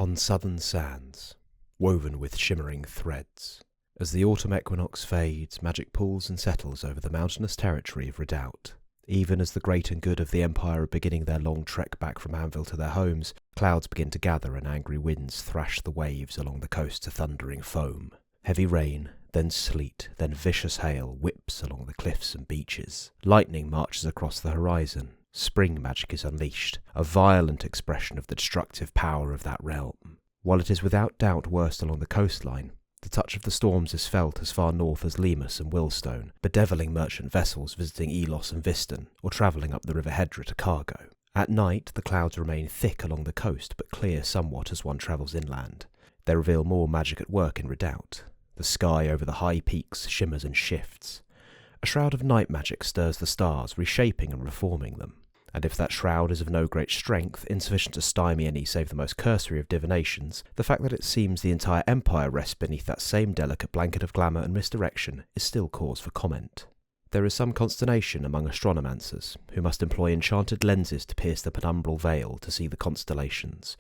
On southern sands, woven with shimmering threads, as the autumn equinox fades, magic pools and settles over the mountainous territory of Redoubt. Even as the great and good of the Empire are beginning their long trek back from Anvil to their homes, clouds begin to gather and angry winds thrash the waves along the coast to thundering foam. Heavy rain, then sleet, then vicious hail whips along the cliffs and beaches. Lightning marches across the horizon. Spring magic is unleashed, a violent expression of the destructive power of that realm. While it is without doubt worst along the coastline, the touch of the storms is felt as far north as Lemus and Willstone, bedeviling merchant vessels visiting Elos and Viston, or travelling up the River Hedra to cargo. At night, the clouds remain thick along the coast, but clear somewhat as one travels inland. They reveal more magic at work in Redoubt. The sky over the high peaks shimmers and shifts. A shroud of night magic stirs the stars, reshaping and reforming them. And if that shroud is of no great strength, insufficient to stymie any save the most cursory of divinations, the fact that it seems the entire Empire rests beneath that same delicate blanket of glamour and misdirection is still cause for comment. There is some consternation among astronomancers, who must employ enchanted lenses to pierce the penumbral veil to see the constellations,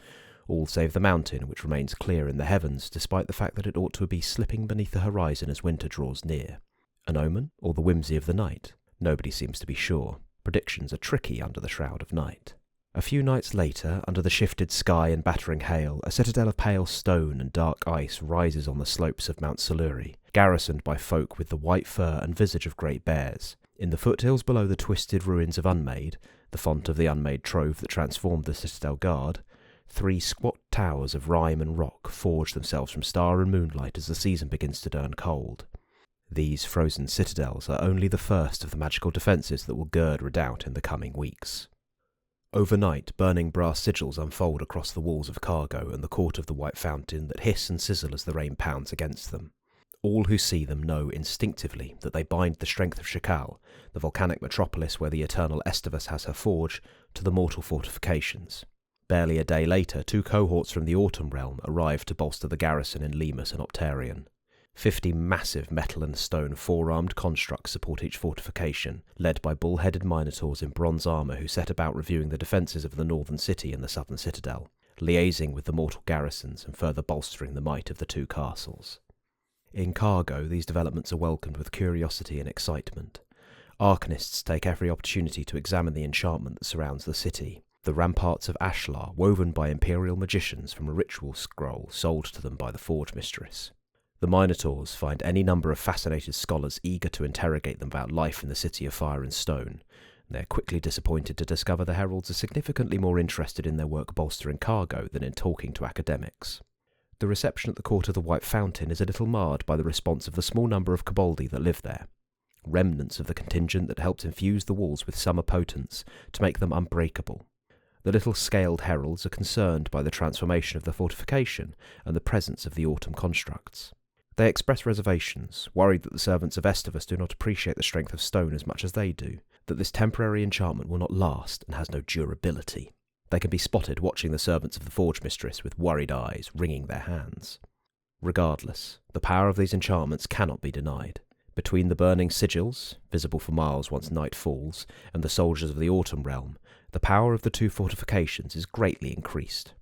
all save the mountain, which remains clear in the heavens despite the fact that it ought to be slipping beneath the horizon as winter draws near. An omen, or the whimsy of the night? Nobody seems to be sure. Predictions are tricky under the shroud of night. A few nights later, under the shifted sky and battering hail, a citadel of pale stone and dark ice rises on the slopes of Mount Soluri, garrisoned by folk with the white fur and visage of great bears. In the foothills below the twisted ruins of Unmade, the font of the unmade trove that transformed the citadel guard, 3 squat towers of rime and rock forge themselves from star and moonlight as the season begins to turn cold. These frozen citadels are only the first of the magical defences that will gird Redoubt in the coming weeks. Overnight, burning brass sigils unfold across the walls of Cargo and the court of the White Fountain that hiss and sizzle as the rain pounds against them. All who see them know instinctively that they bind the strength of Shakal, the volcanic metropolis where the eternal Estivus has her forge, to the mortal fortifications. Barely a day later, 2 cohorts from the Autumn Realm arrive to bolster the garrison in Lemus and Optarion. 50 massive metal and stone 4-armed constructs support each fortification, led by bull-headed minotaurs in bronze armour who set about reviewing the defences of the northern city and the southern citadel, liaising with the mortal garrisons and further bolstering the might of the 2 castles. In Cargo, these developments are welcomed with curiosity and excitement. Arcanists take every opportunity to examine the enchantment that surrounds the city, the ramparts of Ashlar woven by imperial magicians from a ritual scroll sold to them by the Forge Mistress. The Minotaurs find any number of fascinated scholars eager to interrogate them about life in the City of Fire and Stone. They are quickly disappointed to discover the heralds are significantly more interested in their work bolstering Cargo than in talking to academics. The reception at the court of the White Fountain is a little marred by the response of the small number of Koboldi that live there, remnants of the contingent that helped infuse the walls with summer potence to make them unbreakable. The little scaled heralds are concerned by the transformation of the fortification and the presence of the autumn constructs. They express reservations, worried that the servants of Estivus do not appreciate the strength of stone as much as they do, that this temporary enchantment will not last and has no durability. They can be spotted watching the servants of the Forge Mistress with worried eyes, wringing their hands. Regardless, the power of these enchantments cannot be denied. Between the burning sigils, visible for miles once night falls, and the soldiers of the Autumn Realm, the power of the 2 fortifications is greatly increased.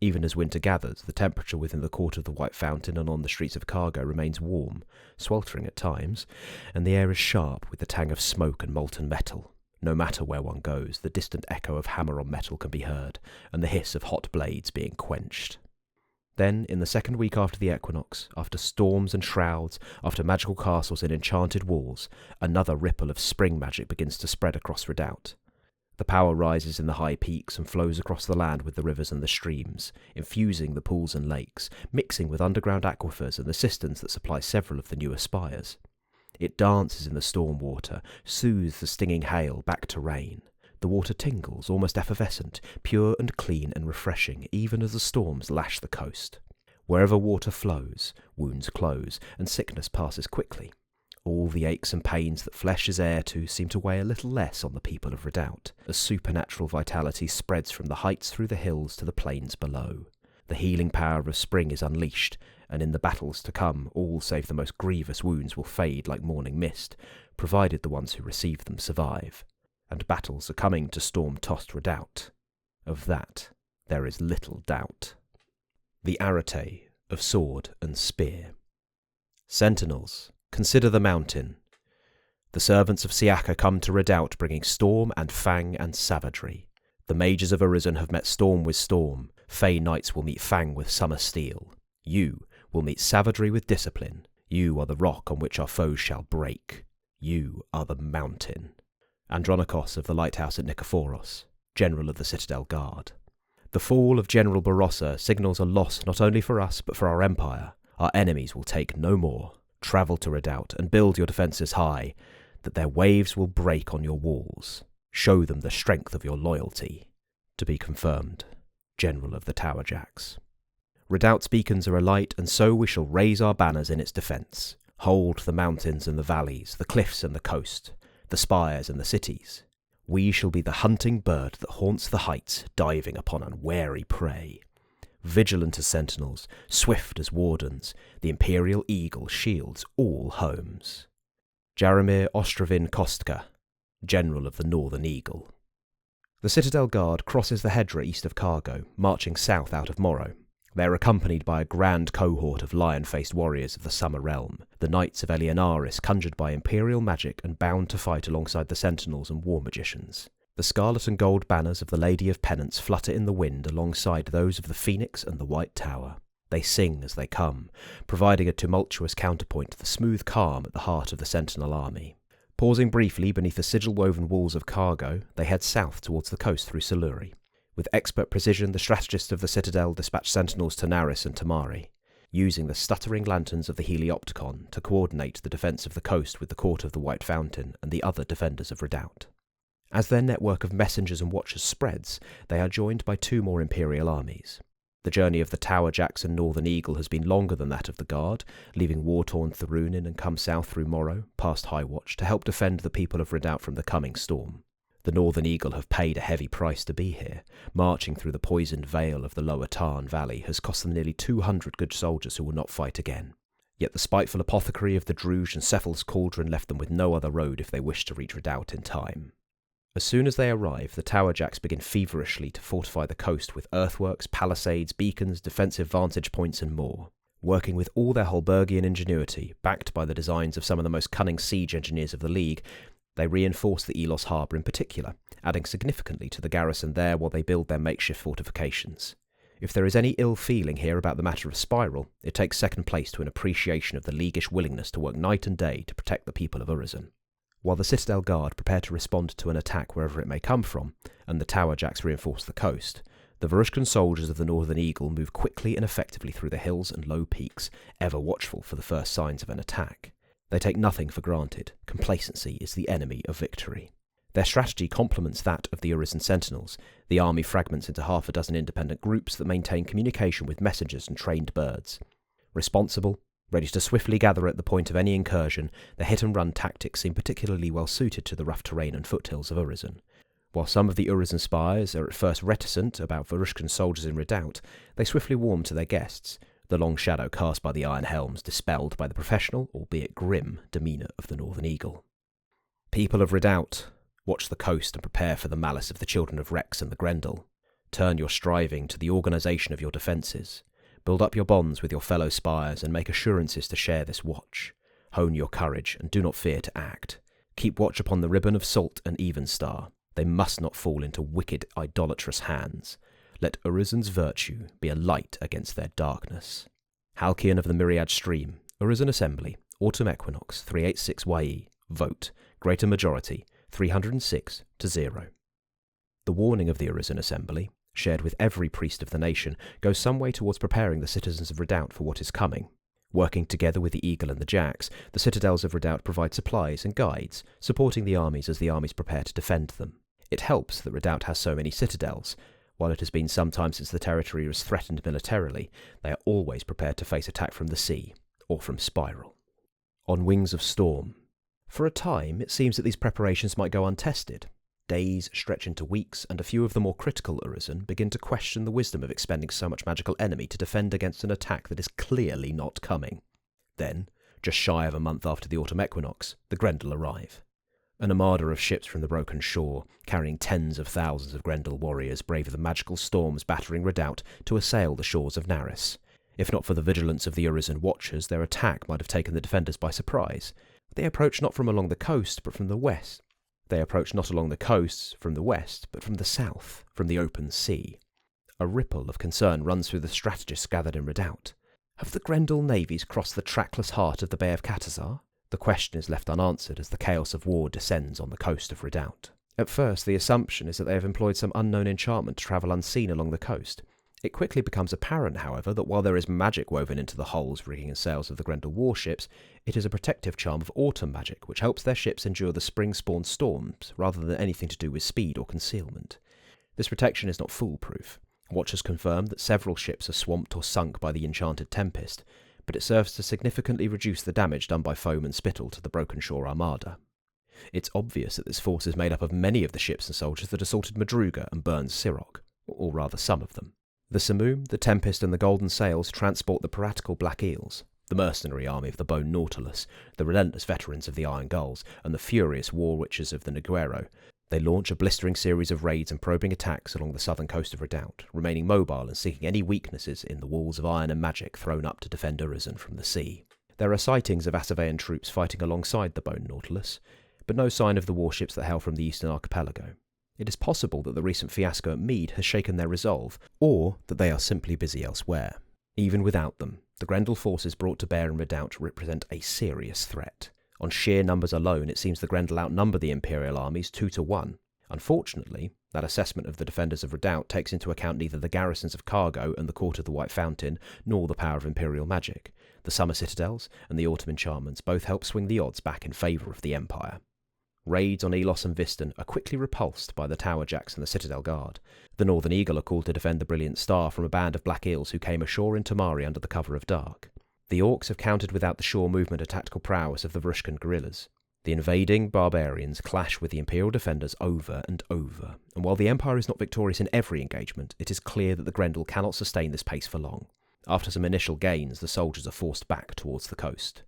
Even as winter gathers, the temperature within the court of the White Fountain and on the streets of Cargo remains warm, sweltering at times, and the air is sharp with the tang of smoke and molten metal. No matter where one goes, the distant echo of hammer on metal can be heard, and the hiss of hot blades being quenched. Then, in the second week after the equinox, after storms and shrouds, after magical castles and enchanted walls, another ripple of spring magic begins to spread across Redoubt. The power rises in the high peaks and flows across the land with the rivers and the streams, infusing the pools and lakes, mixing with underground aquifers and the cisterns that supply several of the newer spires. It dances in the storm water, soothes the stinging hail back to rain. The water tingles, almost effervescent, pure and clean and refreshing, even as the storms lash the coast. Wherever water flows, wounds close, and sickness passes quickly. All the aches and pains that flesh is heir to seem to weigh a little less on the people of Redoubt, as supernatural vitality spreads from the heights through the hills to the plains below. The healing power of spring is unleashed, and in the battles to come, all save the most grievous wounds will fade like morning mist, provided the ones who receive them survive. And battles are coming to storm-tossed Redoubt. Of that, there is little doubt. the arete of sword and spear. Sentinels, consider the mountain. The servants of Siaka come to Redoubt bringing storm and fang and savagery. The mages of Arisen have met storm with storm. Fey knights will meet fang with summer steel. You will meet savagery with discipline. You are the rock on which our foes shall break. You are the mountain. Andronikos of the lighthouse at Nikephoros, general of the Citadel Guard. The fall of General Barossa signals a loss not only for us but for our empire. Our enemies will take no more. Travel to Redoubt and build your defences high, that their waves will break on your walls. Show them the strength of your loyalty. To be confirmed, General of the Tower Jacks. Redoubt's beacons are alight, and so we shall raise our banners in its defence. Hold the mountains and the valleys, the cliffs and the coast, the spires and the cities. We shall be the hunting bird that haunts the heights, diving upon unwary prey. Vigilant as sentinels, swift as wardens, the imperial eagle shields all homes. Jaromir Ostrovin Kostka, General of the Northern Eagle. The Citadel Guard crosses the Hedra east of Cargo, marching south out of Morrow. They are accompanied by a grand cohort of lion-faced warriors of the Summer Realm, the Knights of Eleonaris conjured by imperial magic and bound to fight alongside the Sentinels and War Magicians. The scarlet and gold banners of the Lady of Penance flutter in the wind alongside those of the Phoenix and the White Tower. They sing as they come, providing a tumultuous counterpoint to the smooth calm at the heart of the Sentinel army. Pausing briefly beneath the sigil-woven walls of Cargo, they head south towards the coast through Siluri. With expert precision, the strategists of the Citadel dispatch sentinels to Naris and Tamari, using the stuttering lanterns of the Heliopticon to coordinate the defence of the coast with the Court of the White Fountain and the other defenders of Redoubt. As their network of messengers and watchers spreads, they are joined by two more Imperial armies. The journey of the Tower Jacks and Northern Eagle has been longer than that of the Guard, leaving war-torn Thurunin and come south through Morrow, past Highwatch, to help defend the people of Redoubt from the coming storm. The Northern Eagle have paid a heavy price to be here. Marching through the poisoned vale of the Lower Tarn Valley has cost them nearly 200 good soldiers who will not fight again. Yet the spiteful apothecary of the Druge and Cephal's Cauldron left them with no other road if they wished to reach Redoubt in time. As soon as they arrive, the Tower Jacks begin feverishly to fortify the coast with earthworks, palisades, beacons, defensive vantage points and more. Working with all their Holbergian ingenuity, backed by the designs of some of the most cunning siege engineers of the League, they reinforce the Elos harbour in particular, adding significantly to the garrison there while they build their makeshift fortifications. If there is any ill feeling here about the matter of Spiral, it takes second place to an appreciation of the Leaguish willingness to work night and day to protect the people of Urizen. While the Citadel Guard prepare to respond to an attack wherever it may come from, and the Tower Jacks reinforce the coast, the Varushkan soldiers of the Northern Eagle move quickly and effectively through the hills and low peaks, ever watchful for the first signs of an attack. They take nothing for granted. Complacency is the enemy of victory. Their strategy complements that of the Urizen Sentinels. The army fragments into half a dozen independent groups that maintain communication with messengers and trained birds. Responsible, ready to swiftly gather at the point of any incursion, the hit-and-run tactics seem particularly well suited to the rough terrain and foothills of Urizen. While some of the Urizen spies are at first reticent about Varushkan soldiers in Redoubt, they swiftly warm to their guests, the long shadow cast by the Iron Helms dispelled by the professional, albeit grim, demeanour of the Northern Eagle. People of Redoubt, watch the coast and prepare for the malice of the children of Rex and the Grendel. Turn your striving to the organisation of your defences. Build up your bonds with your fellow spires and make assurances to share this watch. Hone your courage and do not fear to act. Keep watch upon the ribbon of Salt and Evenstar. They must not fall into wicked, idolatrous hands. Let Urizen's virtue be a light against their darkness. Halcyon of the Myriad Stream, Urizen Assembly, Autumn Equinox, 386YE, vote, greater majority, 306 to 0. The warning of the Urizen Assembly, shared with every priest of the nation, goes some way towards preparing the citizens of Redoubt for what is coming. Working together with the Eagle and the Jacks, the citadels of Redoubt provide supplies and guides, supporting the armies as the armies prepare to defend them. It helps that Redoubt has so many citadels. While it has been some time since the territory was threatened militarily, they are always prepared to face attack from the sea, or from Spiral. On wings of storm. For a time, it seems that these preparations might go untested. Days stretch into weeks, and a few of the more critical Urizen begin to question the wisdom of expending so much magical enemy to defend against an attack that is clearly not coming. Then, just shy of a month after the autumn equinox, the Grendel arrive. An armada of ships from the broken shore, carrying tens of thousands of Grendel warriors, brave the magical storms battering Redoubt to assail the shores of Naris. If not for the vigilance of the Urizen watchers, their attack might have taken the defenders by surprise. They approached not from along the coast, but from the west. They approached not along the coasts from the west, but from the south, from the open sea. A ripple of concern runs through the strategists gathered in Redoubt. Have the Grendel navies crossed the trackless heart of the Bay of Catazar? The question is left unanswered as the chaos of war descends on the coast of Redoubt. At first, the assumption is that they have employed some unknown enchantment to travel unseen along the coast. It quickly becomes apparent, however, that while there is magic woven into the hulls, rigging and sails of the Grendel warships, it is a protective charm of autumn magic which helps their ships endure the spring-spawned storms rather than anything to do with speed or concealment. This protection is not foolproof. Watchers confirm that several ships are swamped or sunk by the enchanted tempest, but it serves to significantly reduce the damage done by foam and spittle to the broken shore armada. It's obvious that this force is made up of many of the ships and soldiers that assaulted Madruga and burned Sirok, or rather some of them. The Simoom, the Tempest and the Golden Sails transport the piratical Black Eels, the mercenary army of the Bone Nautilus, the relentless veterans of the Iron Gulls, and the furious war witches of the Neguero. They launch a blistering series of raids and probing attacks along the southern coast of Redoubt, remaining mobile and seeking any weaknesses in the walls of iron and magic thrown up to defend Urizen from the sea. There are sightings of Asavean troops fighting alongside the Bone Nautilus, but no sign of the warships that hail from the eastern archipelago. It is possible that the recent fiasco at Mead has shaken their resolve, or that they are simply busy elsewhere. Even without them, the Grendel forces brought to bear in Redoubt represent a serious threat. On sheer numbers alone, it seems the Grendel outnumber the Imperial armies 2-1. Unfortunately, that assessment of the defenders of Redoubt takes into account neither the garrisons of Cargo and the Court of the White Fountain, nor the power of Imperial magic. The Summer Citadels and the Autumn Enchantments both help swing the odds back in favour of the Empire. Raids on Elos and Viston are quickly repulsed by the Tower Jacks and the Citadel Guard. The Northern Eagle are called to defend the Brilliant Star from a band of Black Eels who came ashore in Tamari under the cover of dark. The Orcs have countered without the shore movement and tactical prowess of the Vrushkan guerrillas. The invading barbarians clash with the Imperial defenders over and over, and while the Empire is not victorious in every engagement, it is clear that the Grendel cannot sustain this pace for long. After some initial gains, the soldiers are forced back towards the coast.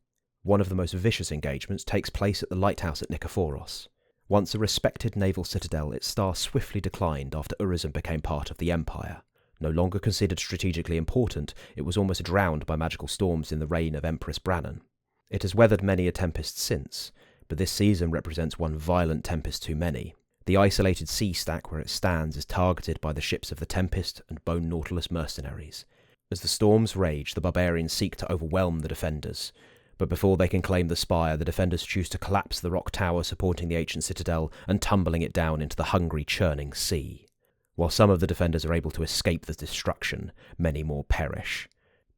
One of the most vicious engagements takes place at the lighthouse at Nikephoros. Once a respected naval citadel, its star swiftly declined after Urizen became part of the Empire. No longer considered strategically important, it was almost drowned by magical storms in the reign of Empress Brannon. It has weathered many a tempest since, but this season represents one violent tempest too many. The isolated sea stack where it stands is targeted by the ships of the Tempest and Bone Nautilus mercenaries. As the storms rage, the barbarians seek to overwhelm the defenders, but before they can claim the spire, the defenders choose to collapse the rock tower supporting the ancient citadel and tumbling it down into the hungry, churning sea. While some of the defenders are able to escape the destruction, many more perish.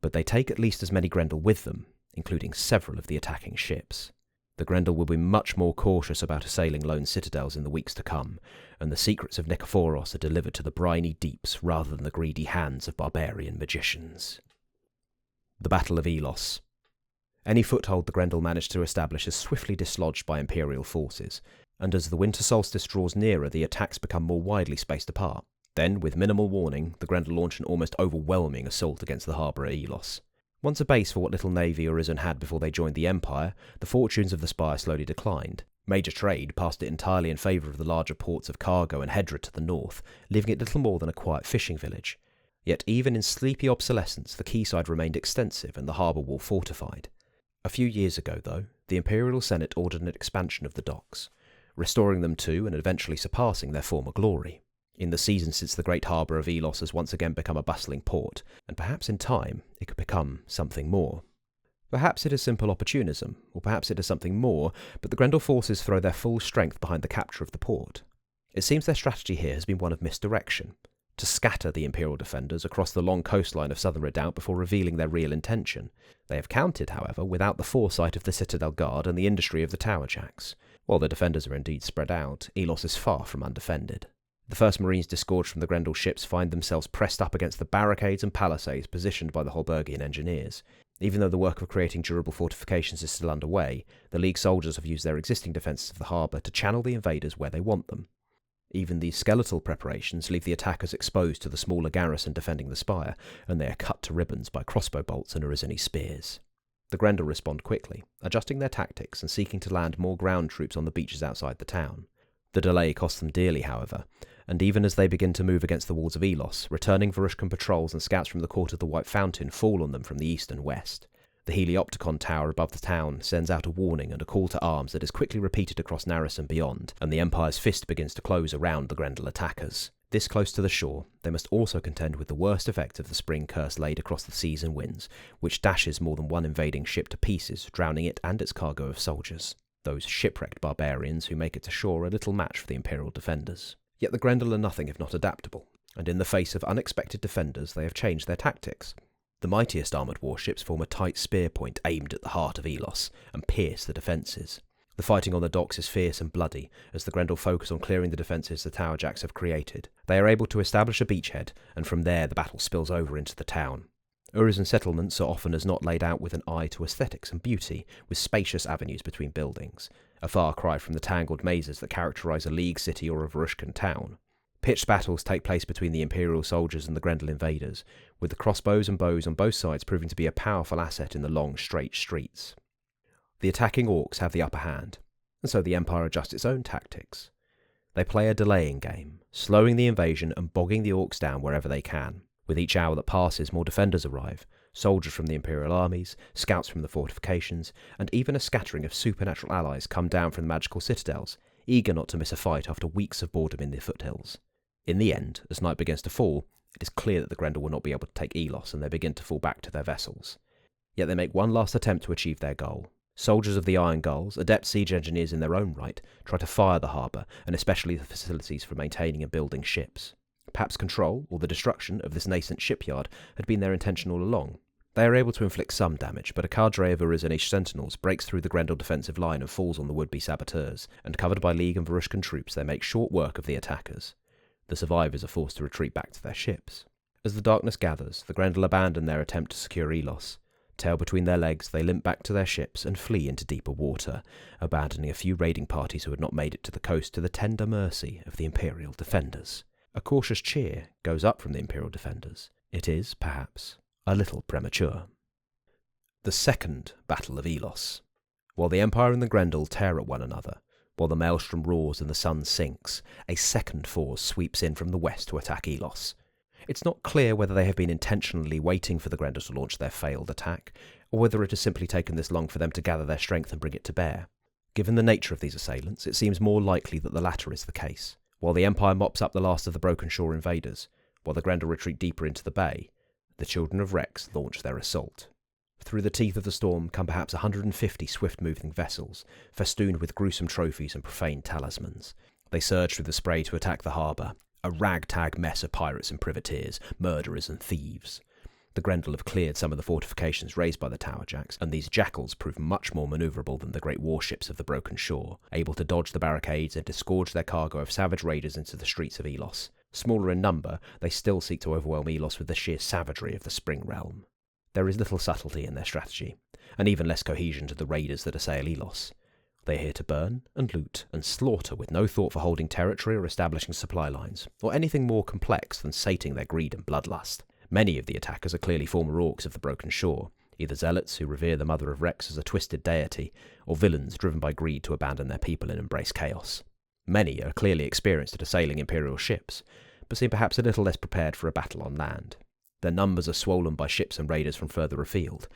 But they take at least as many Grendel with them, including several of the attacking ships. The Grendel will be much more cautious about assailing lone citadels in the weeks to come, and the secrets of Nikephoros are delivered to the briny deeps rather than the greedy hands of barbarian magicians. The Battle of Elos. Any foothold the Grendel managed to establish is swiftly dislodged by Imperial forces, and as the winter solstice draws nearer, the attacks become more widely spaced apart. Then, with minimal warning, the Grendel launch an almost overwhelming assault against the harbour at Elos. Once a base for what little navy Urizen had before they joined the Empire, the fortunes of the spire slowly declined. Major trade passed it entirely in favour of the larger ports of Cargo and Hedra to the north, leaving it little more than a quiet fishing village. Yet even in sleepy obsolescence, the quayside remained extensive and the harbour wall fortified. A few years ago, though, the Imperial Senate ordered an expansion of the docks, restoring them to and eventually surpassing their former glory. In the season since the great harbour of Elos has once again become a bustling port, and perhaps in time it could become something more. Perhaps it is simple opportunism, or perhaps it is something more, but the Grendel forces throw their full strength behind the capture of the port. It seems their strategy here has been one of misdirection, to scatter the Imperial defenders across the long coastline of southern Redoubt before revealing their real intention. They have countered, however, without the foresight of the Citadel Guard and the industry of the Tower Jacks. While the defenders are indeed spread out, Elos is far from undefended. The first Marines disgorged from the Grendel ships find themselves pressed up against the barricades and palisades positioned by the Holbergian engineers. Even though the work of creating durable fortifications is still underway, the League soldiers have used their existing defences of the harbour to channel the invaders where they want them. Even these skeletal preparations leave the attackers exposed to the smaller garrison defending the spire, and they are cut to ribbons by crossbow bolts and Orizeni spears. The Grendel respond quickly, adjusting their tactics and seeking to land more ground troops on the beaches outside the town. The delay costs them dearly, however, and even as they begin to move against the walls of Elos, returning Varushkan patrols and scouts from the Court of the White Fountain fall on them from the east and west. The Heliopticon tower above the town sends out a warning and a call to arms that is quickly repeated across Naris and beyond, and the Empire's fist begins to close around the Grendel attackers. This close to the shore, they must also contend with the worst effects of the spring curse laid across the seas and winds, which dashes more than one invading ship to pieces, drowning it and its cargo of soldiers. Those shipwrecked barbarians who make it to shore are little match for the Imperial defenders. Yet the Grendel are nothing if not adaptable, and in the face of unexpected defenders they have changed their tactics. The mightiest armoured warships form a tight spear point aimed at the heart of Elos, and pierce the defences. The fighting on the docks is fierce and bloody, as the Grendel focus on clearing the defences the Towerjacks have created. They are able to establish a beachhead, and from there the battle spills over into the town. Urizen settlements are often as not laid out with an eye to aesthetics and beauty, with spacious avenues between buildings, a far cry from the tangled mazes that characterise a League city or a Varushkan town. Pitched battles take place between the Imperial soldiers and the Grendel invaders, with the crossbows and bows on both sides proving to be a powerful asset in the long, straight streets. The attacking orcs have the upper hand, and so the Empire adjusts its own tactics. They play a delaying game, slowing the invasion and bogging the orcs down wherever they can. With each hour that passes, more defenders arrive, soldiers from the Imperial armies, scouts from the fortifications, and even a scattering of supernatural allies come down from the magical citadels, eager not to miss a fight after weeks of boredom in the foothills. In the end, as night begins to fall, it is clear that the Grendel will not be able to take Elos, and they begin to fall back to their vessels. Yet they make one last attempt to achieve their goal. Soldiers of the Iron Gulls, adept siege engineers in their own right, try to fire the harbour, and especially the facilities for maintaining and building ships. Perhaps control, or the destruction, of this nascent shipyard had been their intention all along. They are able to inflict some damage, but a cadre of Urizen sentinels breaks through the Grendel defensive line and falls on the would-be saboteurs, and covered by League and Varushkan troops they make short work of the attackers. The survivors are forced to retreat back to their ships. As the darkness gathers, the Grendel abandon their attempt to secure Elos. Tail between their legs, they limp back to their ships and flee into deeper water, abandoning a few raiding parties who had not made it to the coast to the tender mercy of the Imperial defenders. A cautious cheer goes up from the Imperial defenders. It is, perhaps, a little premature. The Second Battle of Elos. While the Empire and the Grendel tear at one another, while the maelstrom roars and the sun sinks, a second force sweeps in from the west to attack Elos. It's not clear whether they have been intentionally waiting for the Grendel to launch their failed attack, or whether it has simply taken this long for them to gather their strength and bring it to bear. Given the nature of these assailants, it seems more likely that the latter is the case. While the Empire mops up the last of the broken shore invaders, while the Grendel retreat deeper into the bay, the Children of Rex launch their assault. Through the teeth of the storm come perhaps 150 swift-moving vessels, festooned with gruesome trophies and profane talismans. They surge through the spray to attack the harbour, a ragtag mess of pirates and privateers, murderers and thieves. The Grendel have cleared some of the fortifications raised by the Towerjacks, and these jackals prove much more manoeuvrable than the great warships of the broken shore, able to dodge the barricades and disgorge their cargo of savage raiders into the streets of Elos. Smaller in number, they still seek to overwhelm Elos with the sheer savagery of the Spring Realm. There is little subtlety in their strategy, and even less cohesion to the raiders that assail Elos. They are here to burn and loot and slaughter with no thought for holding territory or establishing supply lines, or anything more complex than sating their greed and bloodlust. Many of the attackers are clearly former orcs of the broken shore, either zealots who revere the Mother of Rex as a twisted deity, or villains driven by greed to abandon their people and embrace chaos. Many are clearly experienced at assailing Imperial ships, but seem perhaps a little less prepared for a battle on land. Their numbers are swollen by ships and raiders from further afield.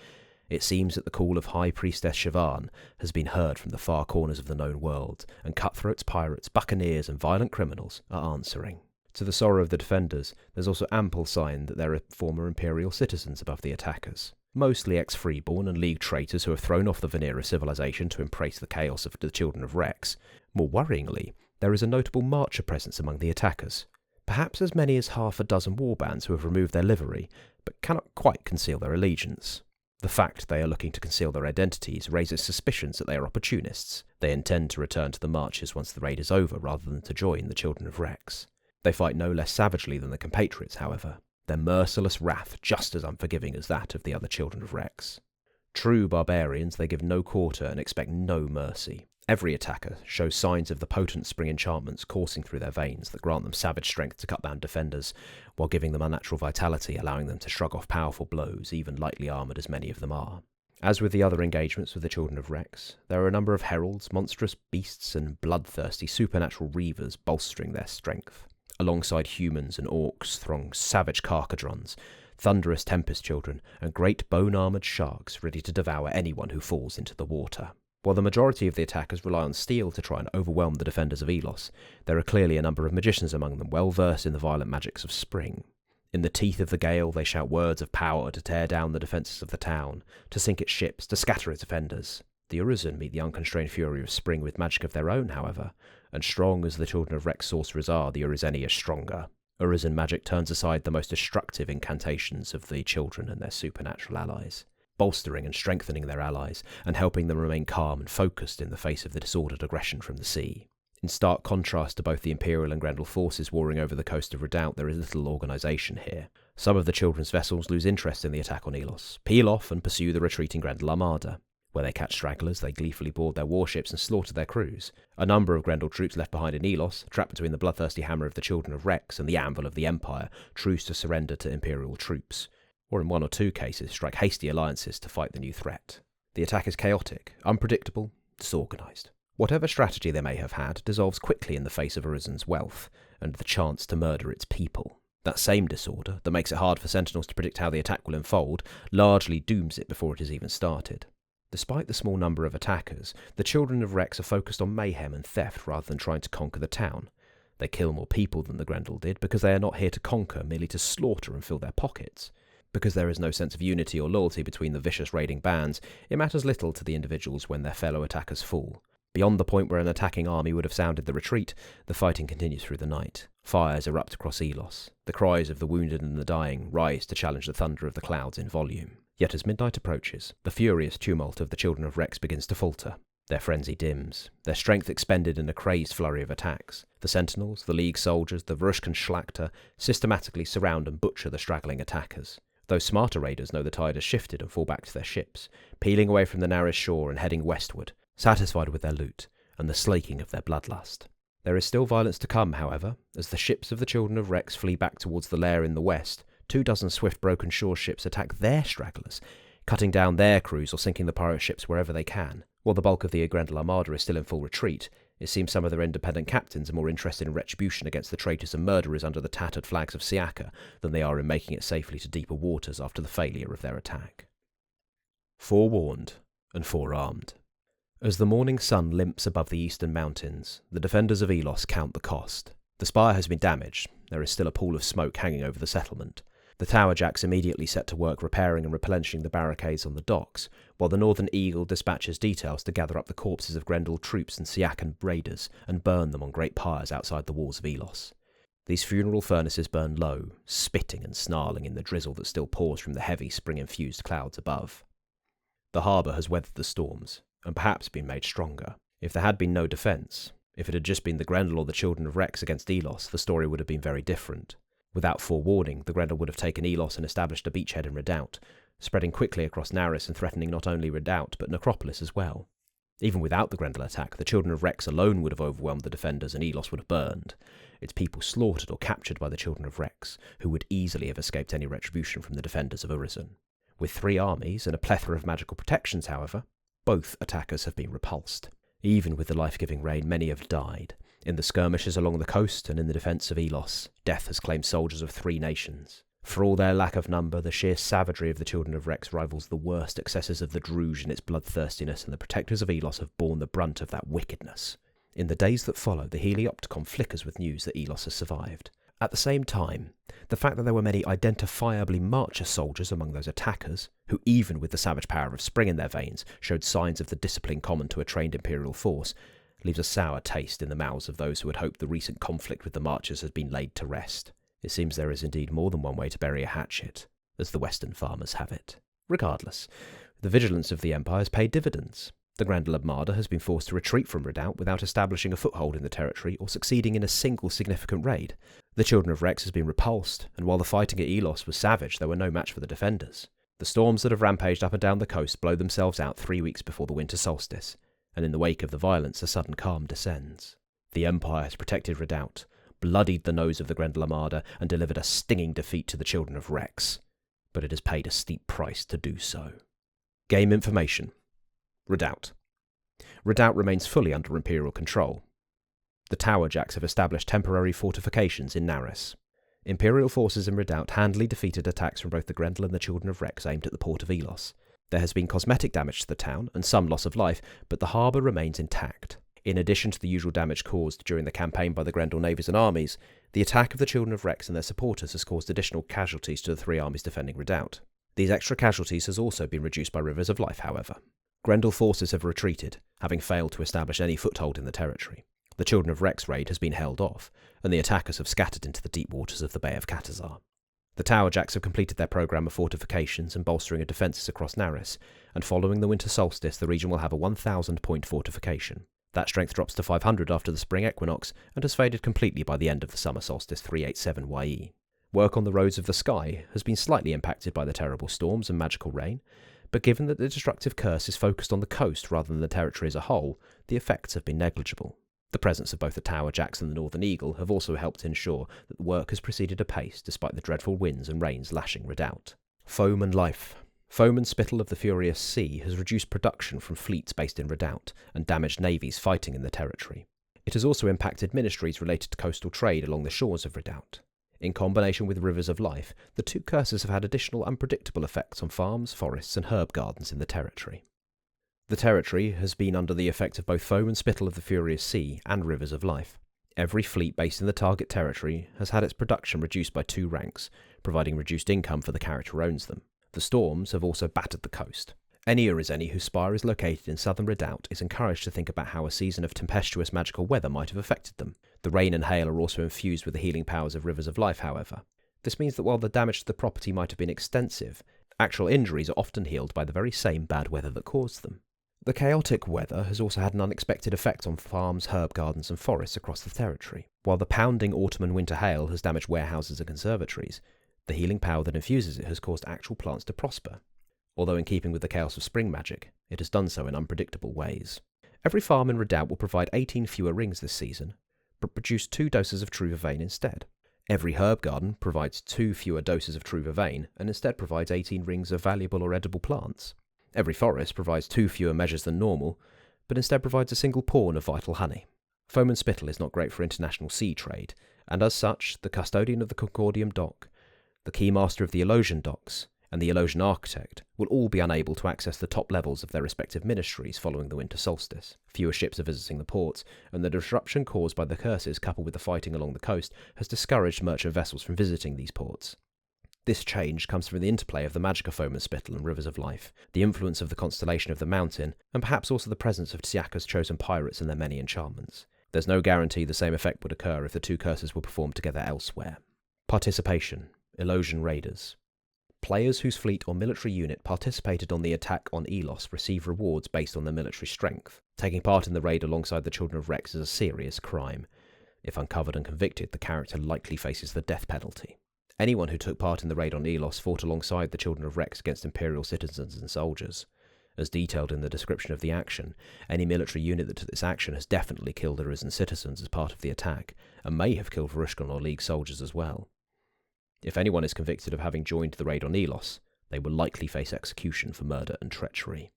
It seems that the call of High Priestess Siobhan has been heard from the far corners of the known world, and cutthroats, pirates, buccaneers, and violent criminals are answering. To the sorrow of the defenders, there's also ample sign that there are former Imperial citizens above the attackers. Mostly ex-freeborn and League traitors who have thrown off the veneer of civilization to embrace the chaos of the Children of Rex. More worryingly, there is a notable Marcher presence among the attackers. Perhaps as many as half a dozen warbands who have removed their livery, but cannot quite conceal their allegiance. The fact they are looking to conceal their identities raises suspicions that they are opportunists. They intend to return to the marches once the raid is over rather than to join the Children of Rex. They fight no less savagely than the compatriots, however, their merciless wrath just as unforgiving as that of the other Children of Rex. True barbarians, they give no quarter and expect no mercy. Every attacker shows signs of the potent spring enchantments coursing through their veins that grant them savage strength to cut down defenders, while giving them unnatural vitality, allowing them to shrug off powerful blows, even lightly armoured as many of them are. As with the other engagements with the Children of Rex, there are a number of heralds, monstrous beasts, and bloodthirsty supernatural reavers bolstering their strength. Alongside humans and orcs throng savage carcadrons, thunderous tempest children, and great bone-armoured sharks ready to devour anyone who falls into the water. While the majority of the attackers rely on steel to try and overwhelm the defenders of Elos, there are clearly a number of magicians among them well versed in the violent magics of spring. In the teeth of the gale, they shout words of power to tear down the defences of the town, to sink its ships, to scatter its defenders. The Urizen meet the unconstrained fury of spring with magic of their own, however, and strong as the Children of Rex sorcerers are, the Urizeni are stronger. Urizen magic turns aside the most destructive incantations of the children and their supernatural allies, bolstering and strengthening their allies, and helping them remain calm and focused in the face of the disordered aggression from the sea. In stark contrast to both the Imperial and Grendel forces warring over the coast of Redoubt, there is little organisation here. Some of the children's vessels lose interest in the attack on Elos, peel off and pursue the retreating Grendel armada. Where they catch stragglers, they gleefully board their warships and slaughter their crews. A number of Grendel troops left behind in Elos, trapped between the bloodthirsty hammer of the Children of Rex and the anvil of the Empire, choose to surrender to Imperial troops, or in one or two cases strike hasty alliances to fight the new threat. The attack is chaotic, unpredictable, disorganised. Whatever strategy they may have had dissolves quickly in the face of Urizen's wealth, and the chance to murder its people. That same disorder, that makes it hard for Sentinels to predict how the attack will unfold, largely dooms it before it has even started. Despite the small number of attackers, the Children of Rex are focused on mayhem and theft rather than trying to conquer the town. They kill more people than the Grendel did because they are not here to conquer, merely to slaughter and fill their pockets. Because there is no sense of unity or loyalty between the vicious raiding bands, it matters little to the individuals when their fellow attackers fall. Beyond the point where an attacking army would have sounded the retreat, the fighting continues through the night. Fires erupt across Elos. The cries of the wounded and the dying rise to challenge the thunder of the clouds in volume. Yet as midnight approaches, the furious tumult of the Children of Rex begins to falter. Their frenzy dims, their strength expended in a crazed flurry of attacks. The Sentinels, the League soldiers, the Varushkan Schlachter systematically surround and butcher the straggling attackers. Those smarter raiders know the tide has shifted and fall back to their ships, peeling away from the narrow shore and heading westward, satisfied with their loot and the slaking of their bloodlust. There is still violence to come, however, as the ships of the Children of Rex flee back towards the lair in the west. 24 swift broken shore ships attack their stragglers, cutting down their crews or sinking the pirate ships wherever they can. While the bulk of the Grendel armada is still in full retreat, it seems some of their independent captains are more interested in retribution against the traitors and murderers under the tattered flags of Siaka than they are in making it safely to deeper waters after the failure of their attack. Forewarned and forearmed. As the morning sun limps above the eastern mountains, the defenders of Elos count the cost. The spire has been damaged. There is still a pool of smoke hanging over the settlement. The tower jacks immediately set to work repairing and replenishing the barricades on the docks, while the Northern Eagle dispatches details to gather up the corpses of Grendel troops and Siakan raiders and burn them on great pyres outside the walls of Elos. These funeral furnaces burn low, spitting and snarling in the drizzle that still pours from the heavy spring-infused clouds above. The harbour has weathered the storms, and perhaps been made stronger. If there had been no defence, if it had just been the Grendel or the Children of Rex against Elos, the story would have been very different. Without forewarning, the Grendel would have taken Elos and established a beachhead in Redoubt, spreading quickly across Naris and threatening not only Redoubt but Necropolis as well. Even without the Grendel attack, the Children of Rex alone would have overwhelmed the defenders and Elos would have burned, its people slaughtered or captured by the Children of Rex, who would easily have escaped any retribution from the defenders of Urizen. With 3 armies and a plethora of magical protections, however, both attackers have been repulsed. Even with the life-giving rain, many have died. In the skirmishes along the coast and in the defence of Elos, death has claimed soldiers of 3 nations. For all their lack of number, the sheer savagery of the Children of Rex rivals the worst excesses of the Druge in its bloodthirstiness, and the protectors of Elos have borne the brunt of that wickedness. In the days that follow, the Heliopticon flickers with news that Elos has survived. At the same time, the fact that there were many identifiably Marcher soldiers among those attackers, who even with the savage power of spring in their veins showed signs of the discipline common to a trained Imperial force, leaves a sour taste in the mouths of those who had hoped the recent conflict with the Marchers had been laid to rest. It seems there is indeed more than one way to bury a hatchet, as the Western farmers have it. Regardless, the vigilance of the Empire has paid dividends. The Grendel Armada has been forced to retreat from Redoubt without establishing a foothold in the territory or succeeding in a single significant raid. The Children of Rex has been repulsed, and while the fighting at Elos was savage, there were no match for the defenders. The storms that have rampaged up and down the coast blow themselves out 3 weeks before the winter solstice, and in the wake of the violence a sudden calm descends. The Empire has protected Redoubt, bloodied the nose of the Grendel Armada, and delivered a stinging defeat to the Children of Rex, but it has paid a steep price to do so. Game information. Redoubt. Redoubt remains fully under Imperial control. The Tower Jacks have established temporary fortifications in Naris. Imperial forces in Redoubt handily defeated attacks from both the Grendel and the Children of Rex aimed at the port of Elos. There has been cosmetic damage to the town and some loss of life, but the harbour remains intact. In addition to the usual damage caused during the campaign by the Grendel navies and armies, the attack of the Children of Rex and their supporters has caused additional casualties to the three armies defending Redoubt. These extra casualties has also been reduced by Rivers of Life, however. Grendel forces have retreated, having failed to establish any foothold in the territory. The Children of Rex raid has been held off, and the attackers have scattered into the deep waters of the Bay of Katazar. The Tower Jacks have completed their programme of fortifications and bolstering of defences across Naris, and following the winter solstice the region will have a 1,000-point fortification. That strength drops to 500 after the spring equinox, and has faded completely by the end of the summer solstice 387 YE. Work on the roads of the sky has been slightly impacted by the terrible storms and magical rain, but given that the destructive curse is focused on the coast rather than the territory as a whole, the effects have been negligible. The presence of both the Tower Jacks and the Northern Eagle have also helped ensure that the work has proceeded apace despite the dreadful winds and rains lashing Redoubt. Foam and life. Foam and spittle of the furious sea has reduced production from fleets based in Redoubt and damaged navies fighting in the territory. It has also impacted ministries related to coastal trade along the shores of Redoubt. In combination with Rivers of Life, the two curses have had additional unpredictable effects on farms, forests and herb gardens in the territory. The territory has been under the effect of both foam and spittle of the furious sea and Rivers of Life. Every fleet based in the target territory has had its production reduced by 2 ranks, providing reduced income for the character who owns them. The storms have also battered the coast. Any Urizeni whose spire is located in southern Redoubt is encouraged to think about how a season of tempestuous magical weather might have affected them. The rain and hail are also infused with the healing powers of Rivers of Life, however. This means that while the damage to the property might have been extensive, actual injuries are often healed by the very same bad weather that caused them. The chaotic weather has also had an unexpected effect on farms, herb gardens and forests across the territory. While the pounding autumn and winter hail has damaged warehouses and conservatories, the healing power that infuses it has caused actual plants to prosper. Although in keeping with the chaos of spring magic, it has done so in unpredictable ways. Every farm in Redoubt will provide 18 fewer rings this season, but produce 2 doses of true vervain instead. Every herb garden provides 2 fewer doses of true vervain, and instead provides 18 rings of valuable or edible plants. Every forest provides 2 fewer measures than normal, but instead provides a single pawn of vital honey. Foam and spittle is not great for international sea trade, and as such, the custodian of the Concordium dock, the keymaster of the Elosian docks, and the Elosian architect will all be unable to access the top levels of their respective ministries following the winter solstice. Fewer ships are visiting the ports, and the disruption caused by the curses coupled with the fighting along the coast has discouraged merchant vessels from visiting these ports. This change comes from the interplay of the magic of foam and spittle and Rivers of Life, the influence of the constellation of the mountain, and perhaps also the presence of Siaka's chosen pirates and their many enchantments. There's no guarantee the same effect would occur if the 2 curses were performed together elsewhere. Participation. Elosian Raiders. Players whose fleet or military unit participated on the attack on Elos receive rewards based on their military strength. Taking part in the raid alongside the Children of Rex is a serious crime. If uncovered and convicted, the character likely faces the death penalty. Anyone who took part in the raid on Elos fought alongside the Children of Rex against Imperial citizens and soldiers. As detailed in the description of the action, any military unit that took this action has definitely killed Arisen citizens as part of the attack, and may have killed Varushkan or League soldiers as well. If anyone is convicted of having joined the raid on Elos, they will likely face execution for murder and treachery.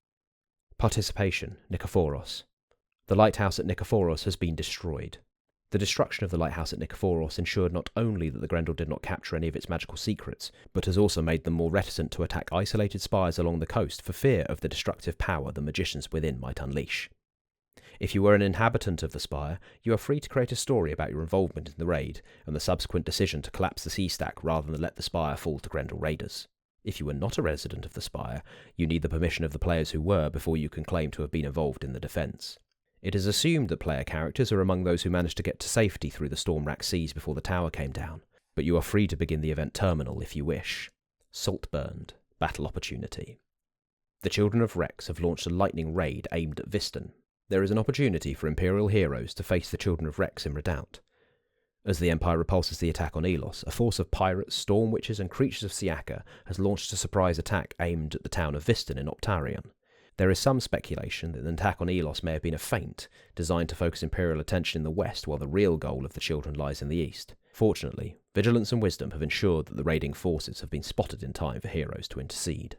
Participation. Nikephoros. The lighthouse at Nikephoros has been destroyed. The destruction of the lighthouse at Nikephoros ensured not only that the Grendel did not capture any of its magical secrets, but has also made them more reticent to attack isolated spires along the coast for fear of the destructive power the magicians within might unleash. If you were an inhabitant of the spire, you are free to create a story about your involvement in the raid and the subsequent decision to collapse the sea stack rather than let the spire fall to Grendel raiders. If you were not a resident of the spire, you need the permission of the players who were before you can claim to have been involved in the defence. It is assumed that player characters are among those who managed to get to safety through the storm-racked seas before the tower came down, but you are free to begin the event terminal if you wish. Saltburned. Battle opportunity. The Children of Rex have launched a lightning raid aimed at Viston. There is an opportunity for Imperial heroes to face the Children of Rex in Redoubt. As the Empire repulses the attack on Elos, a force of pirates, storm witches and creatures of Siaka has launched a surprise attack aimed at the town of Viston in Optarion. There is some speculation that the attack on Elos may have been a feint, designed to focus Imperial attention in the west while the real goal of the children lies in the east. Fortunately, vigilance and wisdom have ensured that the raiding forces have been spotted in time for heroes to intercede.